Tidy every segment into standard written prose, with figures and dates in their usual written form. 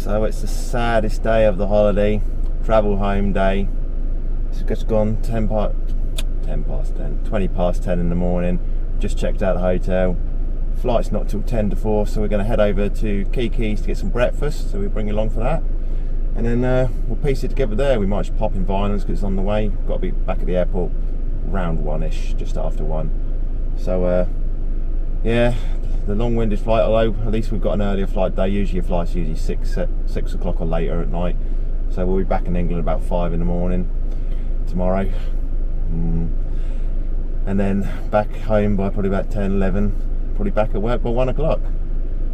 So it's the saddest day of the holiday, travel home day. It's just gone 20 past 10 in the morning. Just checked out the hotel. Flight's not till 10 to 4, so we're going to head over to Keke's to get some breakfast, so we'll bring you along for that. And then we'll piece it together there. We might just pop in Violence because it's on the way. We've got to be back at the airport round 1ish, just after 1. So yeah, the long-winded flight, although at least we've got an earlier flight day. Usually your flight's usually 6 o'clock or later at night. So we'll be back in England about 5 in the morning tomorrow. And then back home by probably about 10, 11. Probably back at work by 1 o'clock.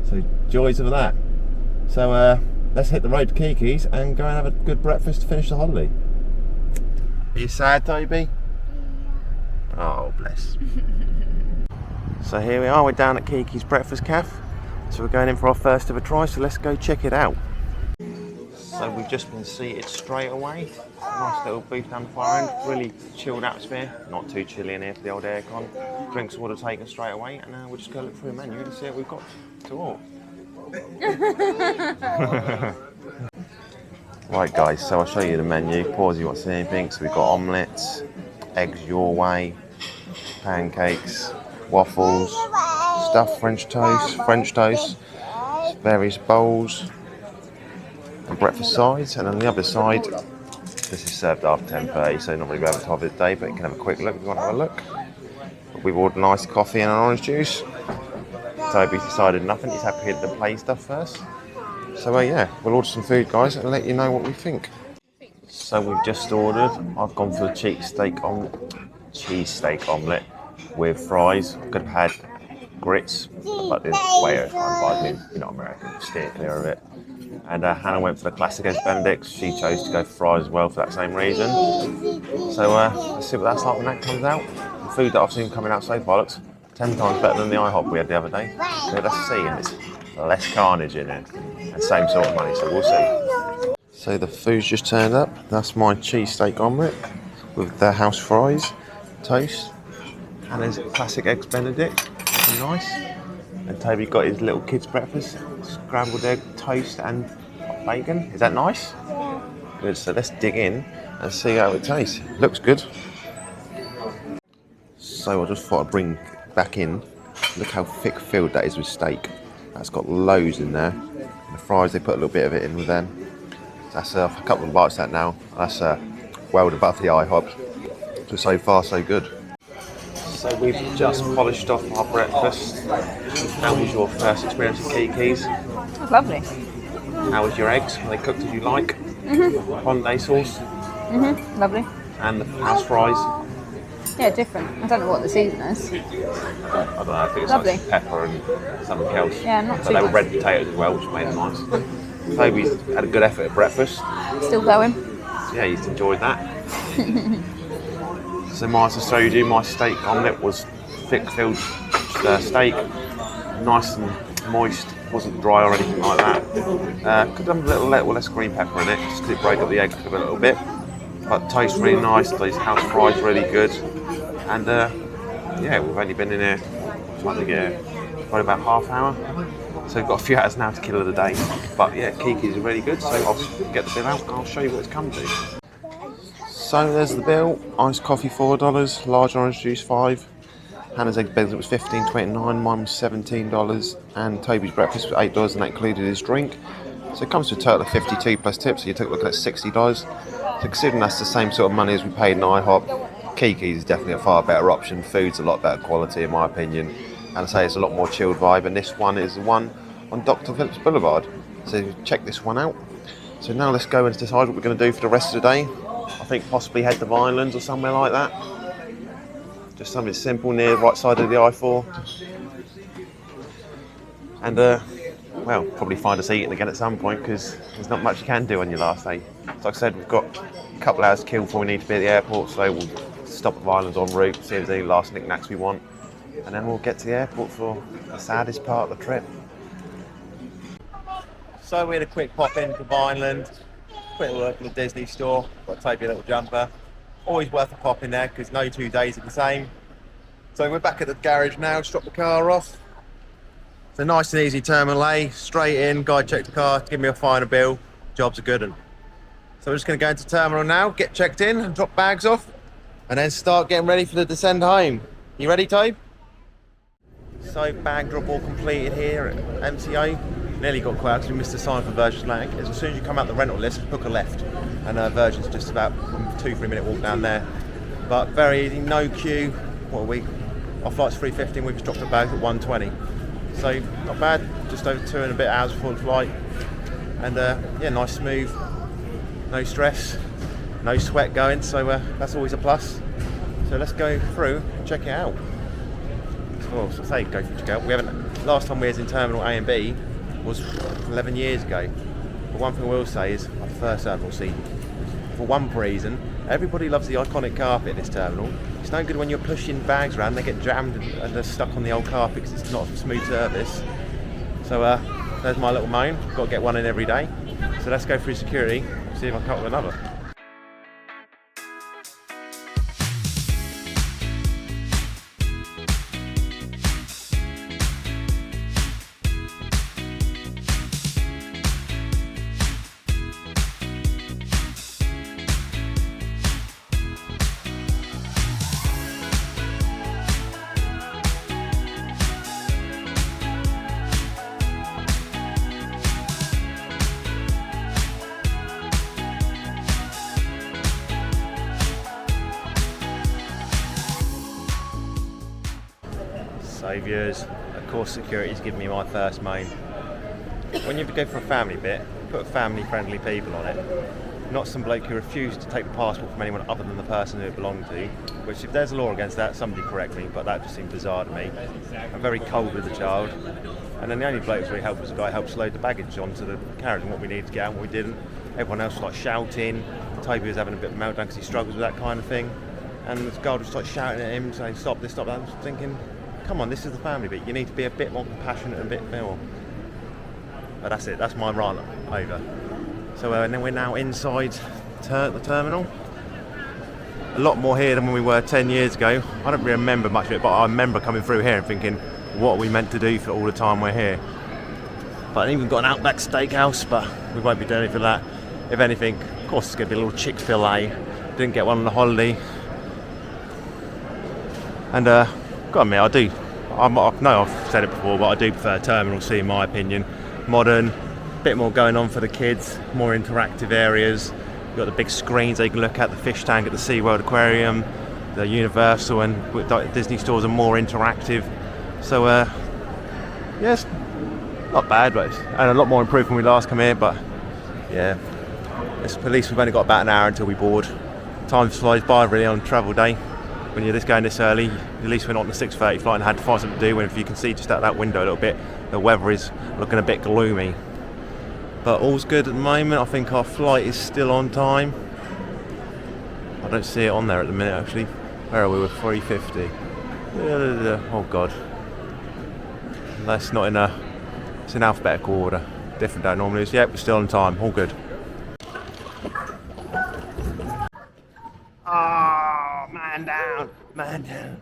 So joys of that. So let's hit the road to Keke's and go and have a good breakfast to finish the holiday. Are you sad, Toby? Oh, bless. So here we are, we're down at Keke's Breakfast Cafe. So we're going in for our first ever try, so let's go check it out. So we've just been seated straight away. Nice little booth down the far end, really chilled atmosphere. Not too chilly in here for the old aircon. Drinks order taken straight away, and we'll just go look through the menu and see what we've got to order. Right guys, so I'll show you the menu, pause if you want to see anything. So we've got omelettes, eggs your way, pancakes, waffles, stuffed French toast, various bowls, and breakfast sides. And on the other side, this is served after 10:30, so not really going to have a day, but you can have a quick look if you want to have a look. But we've ordered an iced coffee and an orange juice. Toby's decided nothing, he's happy to play stuff first. So yeah, we'll order some food guys and let you know what we think. So we've just ordered, I've gone for the cheese steak omelette with fries. Could have had grits, but there's way over time, but you're not American, steer clear of it. And Hannah went for the classic eggs Benedict. She chose to go for fries as well for that same reason. So let's see what that's like when that comes out. The food that I've seen coming out so far looks 10 times better than the IHOP we had the other day. So let's see, and it's less carnage in it, and same sort of money, so we'll see. So the food's just turned up. That's my cheesesteak omelette with the house fries, toast, and there's classic eggs Benedict, looking nice. And Toby got his little kid's breakfast, scrambled egg, toast and bacon. Is that nice? Yeah. Good, so let's dig in and see how it tastes. Looks good. So I just thought I'd bring back in, look how thick filled that is with steak. That's got loads in there. And the fries, they put a little bit of it in with them. That's a couple of bites of that now. That's well above the IHOP. So far so good. So we've just polished off our breakfast. How was your first experience at Keke's? It was lovely. How was your eggs? Were they cooked as you like? Hollandaise sauce? Lovely. And the house fries? Yeah, different. I don't know what the season is. I don't know, I think it's Lovely. like pepper and something else. Yeah, not but too they were much. red potatoes as well, which made it nice. Toby's had a good effort at breakfast. Still going. Yeah, he's enjoyed that. So as I showed you, my steak omelette was thick filled steak, nice and moist, wasn't dry or anything like that. Could have done a little less green pepper in it, just because it broke up the egg a little bit. But toast really nice, those house fries really good. And yeah, we've only been in here, probably about half an hour. So we've got a few hours now to kill of the day. But yeah, Keke's is really good, so I'll get the bill out and I'll show you what it's come to. So there's the bill. Iced coffee $4, large orange juice $5. Hannah's egg Benedict was $15.29, mine was $17, and Toby's breakfast was $8, and that included his drink. So it comes to a total of $52 plus tips, so you took a look at $60. So considering that's the same sort of money as we paid in IHOP, Keke's is definitely a far better option. Food's a lot better quality in my opinion, and I say it's a lot more chilled vibe, and this one is the one on Dr. Phillips Boulevard. So check this one out. So now let's go and decide what we're going to do for the rest of the day. I think possibly head to Vinelands or somewhere like that. Just something simple near the right side of the I4. And well, probably find us eating again at some point because there's not much you can do on your last day. So like I said, we've got a couple hours to kill before we need to be at the airport, so we'll stop at Vinelands en route, see if there's any last knickknacks we want, and then we'll get to the airport for the saddest part of the trip. So we had a quick pop into Vineland, quick look at the Disney store, got Toby a little jumper. Always worth a pop in there because no 2 days are the same. So we're back at the garage now, just dropped the car off. It's a nice and easy Terminal A, straight in, guy check the car, give me a final bill, job's a good one. So we're just going to go into Terminal now, get checked in and drop bags off, and then start getting ready for the descend home. You ready, Tobe? So bag drop all completed here at MCO. Nearly got quiet because we missed the sign for Virgin's Lag. As soon as you come out the rental list, hook a left, and Virgin's just about 2-3 minute walk down there. But very easy, no queue. What a week. Our flight's 3:15, we just dropped the bags at 1:20. So not bad, just over 2 and a bit hours before the flight. And yeah, nice smooth, no stress, no sweat going, so that's always a plus. So let's go through and check it out. Well, so say go check it out. We haven't. Last time we was in Terminal A and B was 11 years ago. But one thing I will say is I prefer Terminal C. For one reason, everybody loves the iconic carpet in this terminal. It's no good when you're pushing bags around, they get jammed and they're stuck on the old carpet because it's not a smooth surface. So there's my little moan. Got to get one in every day. So let's go through security, see if I can come up with another. So viewers, of course security's given me my first moan. When you go for a family bit, put family friendly people on it. Not some bloke who refused to take the passport from anyone other than the person who it belonged to. Which if there's a law against that, somebody correct me, but that just seemed bizarre to me. I'm very cold with the child. And then the only bloke who was really helpful was the guy who helped load the baggage onto the carriage and what we needed to get out and what we didn't. Everyone else was like shouting. Toby was having a bit of a meltdown because he struggles with that kind of thing. And the guard was like shouting at him, saying stop this, stop that. I was thinking, come on, this is the family bit. You need to be a bit more compassionate and a bit more. But that's it. That's my rant over. So and then we're now inside the terminal. A lot more here than when we were 10 years ago. I don't really remember much of it, but I remember coming through here and thinking, what are we meant to do for all the time we're here? But I even got an Outback Steakhouse, but we won't be doing it for that. If anything, of course, it's going to be a little Chick-fil-A. Didn't get one on the holiday. And gotta admit, I know I've said it before, but I do prefer Terminal C in my opinion. Modern, bit more going on for the kids, more interactive areas. You've got the big screens they you can look at, the fish tank at the SeaWorld Aquarium, the Universal and Disney stores are more interactive. So yes, not bad, but and a lot more improved when we last come here. But yeah, at least we've only got about an hour until we board. Time flies by really on travel day. When you're just going this early, at least we're not on the 6:30 flight and had to find something to do. When if you can see just out that window a little bit, the weather is looking a bit gloomy. But all's good at the moment. I think our flight is still on time. I don't see it on there at the minute actually. Where are we? We're 3:50. Oh god. That's not in it's in alphabetical order. Different day normally is. Yep, we're still on time. All good. Oh, man down, man down.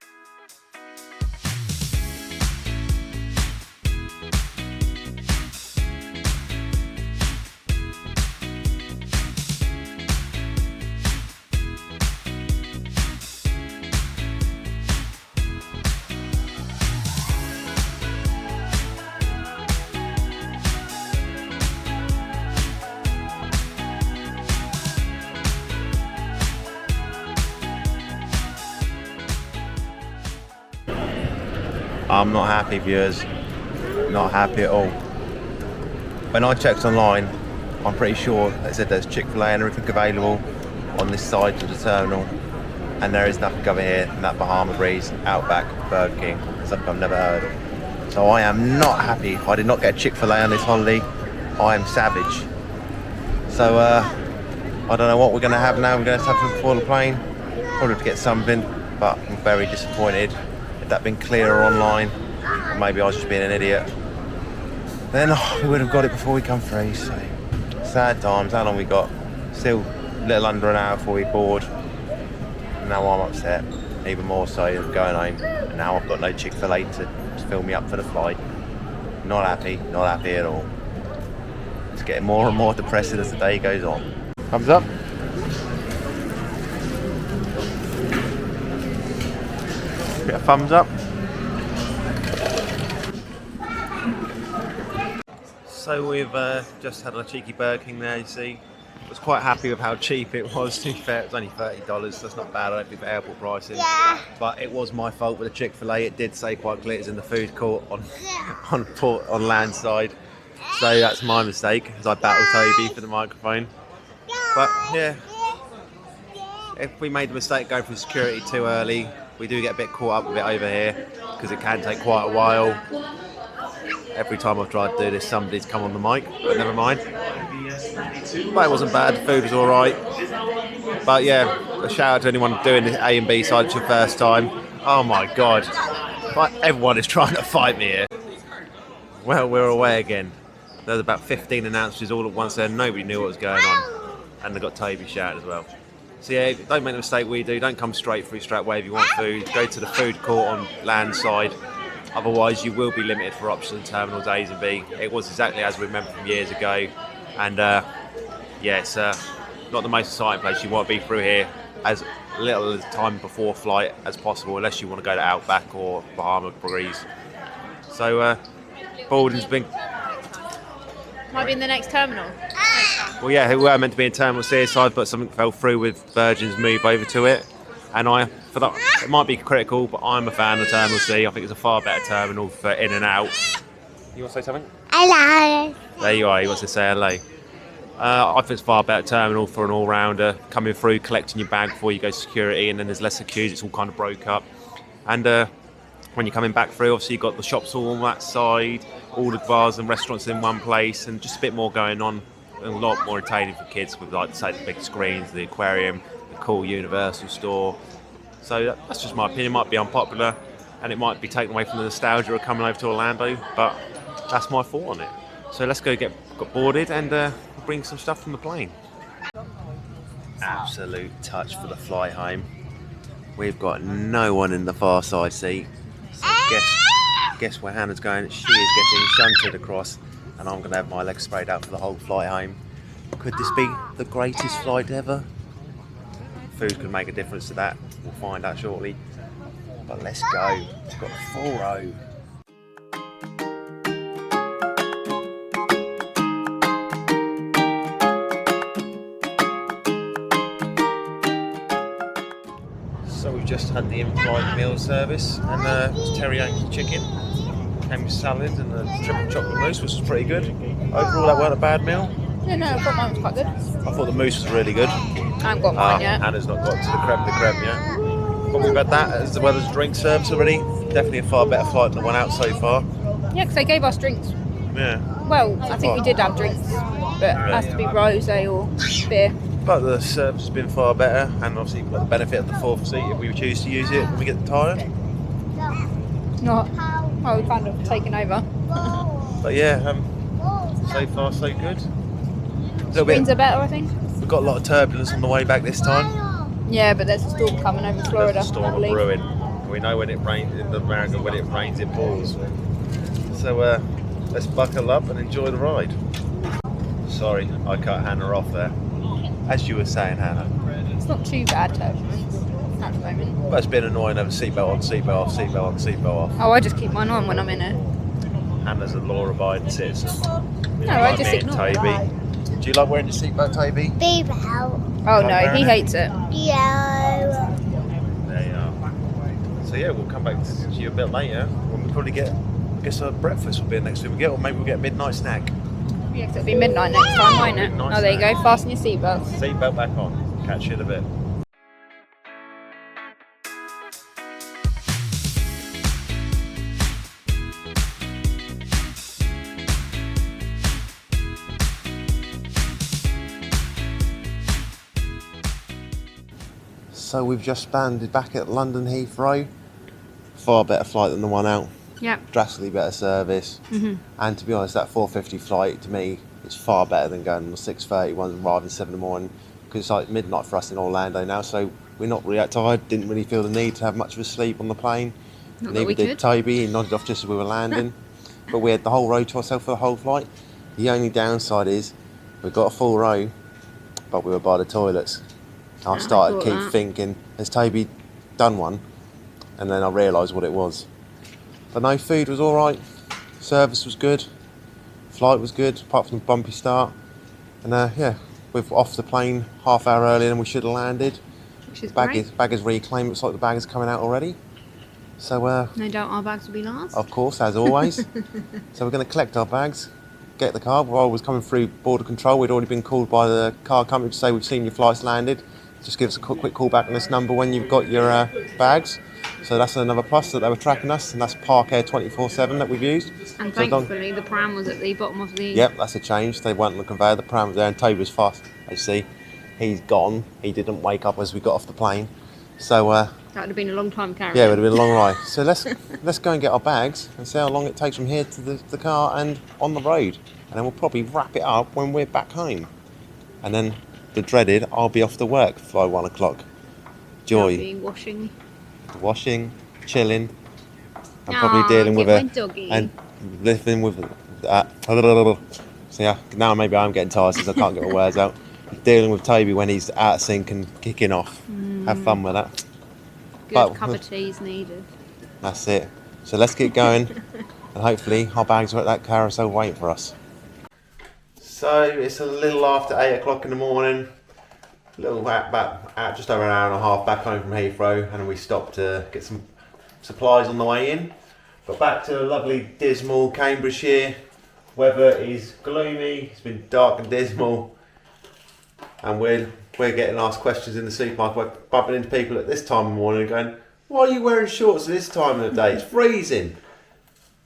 I'm not happy, viewers. Not happy at all. When I checked online, I'm pretty sure they said there's Chick-fil-A and everything available on this side of the terminal, and there is nothing over here in that Bahama Breeze, Outback, Burger King, something I've never heard of. So I am not happy. I did not get Chick-fil-A on this holiday. I am savage. So I don't know what we're going to have now. We're going to have to before the plane. Probably have to get something, but I'm very disappointed. If that had been clearer online, or maybe I was just being an idiot, then we would have got it before we come through. So sad times. How long we got? Still a little under an hour before we board. And now I'm upset, even more so going home. And now I've got no Chick-fil-A to fill me up for the flight. Not happy at all. It's getting more and more depressing as the day goes on. Thumbs up. Get a thumbs up. So we've just had a cheeky Burger King there, you see. I was quite happy with how cheap it was, to be fair. It was only $30, so that's not bad, I don't think, for airport pricing. Yeah. But it was my fault with the Chick-fil-A. It did say quite clear it's in the food court on land side. So that's my mistake, as I battled Toby for the microphone. But yeah, if we made the mistake going through security too early, we do get a bit caught up with it over here, because it can take quite a while. Every time I've tried to do this, somebody's come on the mic, but never mind. But it wasn't bad, the food was alright. But yeah, a shout out to anyone doing the A and B side, it's your first time. Oh my god, everyone is trying to fight me here. Well, we're away again. There was about 15 announcers all at once there, nobody knew what was going on. And they got Toby shouting as well. So yeah, don't make the mistake we do, don't come straight through straight away if you want food. Go to the food court on land side. Otherwise, you will be limited for options in Terminals A and B. It was exactly as we remember from years ago. And yeah, it's not the most exciting place. You want to be through here as little time before flight as possible, unless you want to go to Outback or Bahama Breeze. So, boarding's been... Might be in the next terminal. Well, yeah, we were meant to be in Terminal C side, but something fell through with Virgin's move over to it. And for that, it might be critical, but I'm a fan of Terminal C. I think it's a far better terminal for in and out. You want to say something? Hello. There you are, he wants to say hello. I think it's a far better terminal for an all-rounder. Coming through, collecting your bag before you go to security, and then there's lesser queues, it's all kind of broke up. And when you're coming back through, obviously you've got the shops all on that side, all the bars and restaurants in one place, and just a bit more going on. And a lot more entertaining for kids with, like, say, the big screens, the aquarium, the cool Universal store. So that's just my opinion. It might be unpopular, and it might be taken away from the nostalgia of coming over to Orlando, but that's my thought on it. So let's go get boarded and bring some stuff from the plane. Absolute touch for the flight home. We've got no one in the far side seat. So guess where Hannah's going? She is getting shunted across, and I'm going to have my legs sprayed out for the whole flight home. Could this be the greatest flight ever? Food could make a difference to that. We'll find out shortly. But let's go. We've got a full row. So we've just had the in-flight meal service, and it's teriyaki chicken. Came with salad and a triple chocolate mousse, which was pretty good. Overall, that weren't a bad meal. Yeah, no, I thought mine was quite good. I thought the mousse was really good. I haven't got mine yet. Hannah's not got to the creme de creme yet. But we've had that as well as drink service already. Definitely a far better flight than the one out so far. Yeah, because they gave us drinks. Yeah. Well, I think we did have drinks, but it has to be rosé or beer. But the service has been far better, and obviously we've got the benefit of the fourth seat if we choose to use it when we get tired. Not. Well, we've kind of taken over. But yeah, so far so good. Screens are better, I think. We've got a lot of turbulence on the way back this time. Yeah, but there's a storm coming over Florida. There's a storm brewing. We know when it rains in America, when it rains it pours. So let's buckle up and enjoy the ride. Sorry, I cut Hannah off there. As you were saying, Hannah. It's not too bad, turbulence at the moment. But it's been annoying having seatbelt on, seatbelt off, seatbelt on, seatbelt off. Oh, I just keep mine on when I'm in it. Hannah's a law-abiding citizen. No, I just ignore it. Toby. Do you like wearing your seatbelt, Toby? Seatbelt. Oh no, he hates it. Yeah. There you are. So yeah, we'll come back to you a bit later when we probably get, I guess our breakfast will be the next thing we get, or maybe we'll get a midnight snack. Yeah, 'cause it'll be midnight next time, won't it? Midnight Oh, there you snack. go. Fasten your seatbelts. Seatbelt back on. Catch you in a bit. So we've just landed back at London Heathrow. Far better flight than the one out. Yeah. Drastically better service. And to be honest, that 4:50 flight to me is far better than going on the 6:30 one and arriving 7 in the morning, because it's like midnight for us in Orlando now, so we're not really that tired. Didn't really feel the need to have much of a sleep on the plane. Not that Neither we did could. Toby. He nodded off just as we were landing. but we had the whole row to ourselves for the whole flight. The only downside is we got a full row, but we were by the toilets. I started to keep thinking, has Toby done one? And then I realised what it was. But no, food was all right, service was good, flight was good, apart from the bumpy start. And yeah, we're off the plane half hour earlier than we should have landed. Which is Bag great. is reclaimed. Looks like the bag is coming out already. So no doubt our bags will be last. of course, as always. So we're going to collect our bags, get the car. While I was coming through border control, we'd already been called by the car company to say we've seen your flights landed. Just give us a quick call back on this number when you've got your bags. So that's another plus that they were tracking us, and that's Park Air 24/7 that we've used. And thankfully the pram was at the bottom of the... Yep, that's a change. They weren't on the conveyor, the pram was there, and Toby was fast, as you see. He's gone. He didn't wake up as we got off the plane. So that would have been a long time carrying. yeah, it would have been a long ride. So let's go and get our bags and see how long it takes from here to the car and on the road. And then we'll probably wrap it up when we're back home. And then the dreaded, I'll be off to work by 1 o'clock. Joy. Be Washing, chilling. I'm probably dealing with and living with so yeah, now maybe I'm getting tired since I can't get my words out. Dealing with Toby when he's out of sync and kicking off. Have fun with that. Good cup of tea is needed. That's it. So let's get going and hopefully our bags are at that carousel waiting for us. So it's a little after 8 o'clock in the morning. A little back, just over an hour and a half back home from Heathrow, and then we stopped to get some supplies on the way in. But back to lovely dismal Cambridgeshire. Weather is gloomy, it's been dark and dismal, and we're getting asked questions in the supermarket. We're bumping into people at this time of the morning and going, why are you wearing shorts at this time of the day? It's freezing.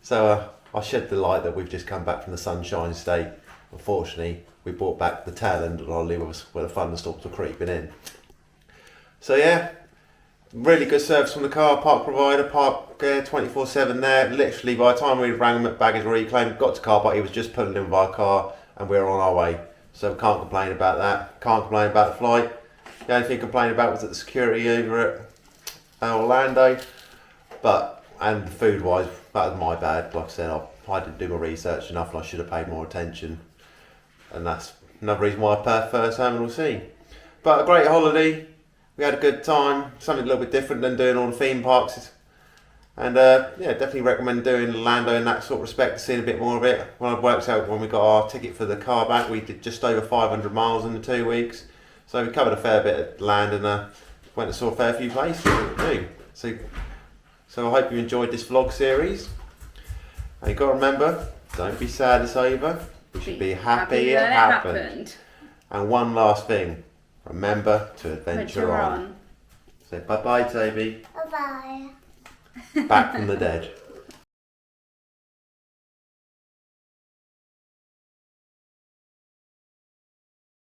So I shed the light that we've just come back from the Sunshine State. Unfortunately, we brought back the tail end of the holiday where the thunderstorms were creeping in. So yeah, really good service from the car park provider, Park Air 24/7 there. Literally by the time we rang him at baggage reclaim, got to car park, he was just pulling in by a car and we were on our way. So we can't complain about that. Can't complain about the flight. The only thing to complain about was that the security over at Orlando. And food wise, that was my bad. Like I said, I didn't do my research enough and I should have paid more attention. And that's another reason why I prefer Terminal C. But a great holiday. We had a good time. Something a little bit different than doing all the theme parks. And yeah, definitely recommend doing Orlando in that sort of respect, seeing a bit more of it. When it works out, when we got our ticket for the car back, we did just over 500 miles in the 2 weeks. So we covered a fair bit of land and went and saw a fair few places too. So I hope you enjoyed this vlog series. And you've got to remember, don't be sad it's over. We should be happy it happened. And one last thing, remember to adventure on. Say bye-bye, Toby. Bye-bye. Back from the dead.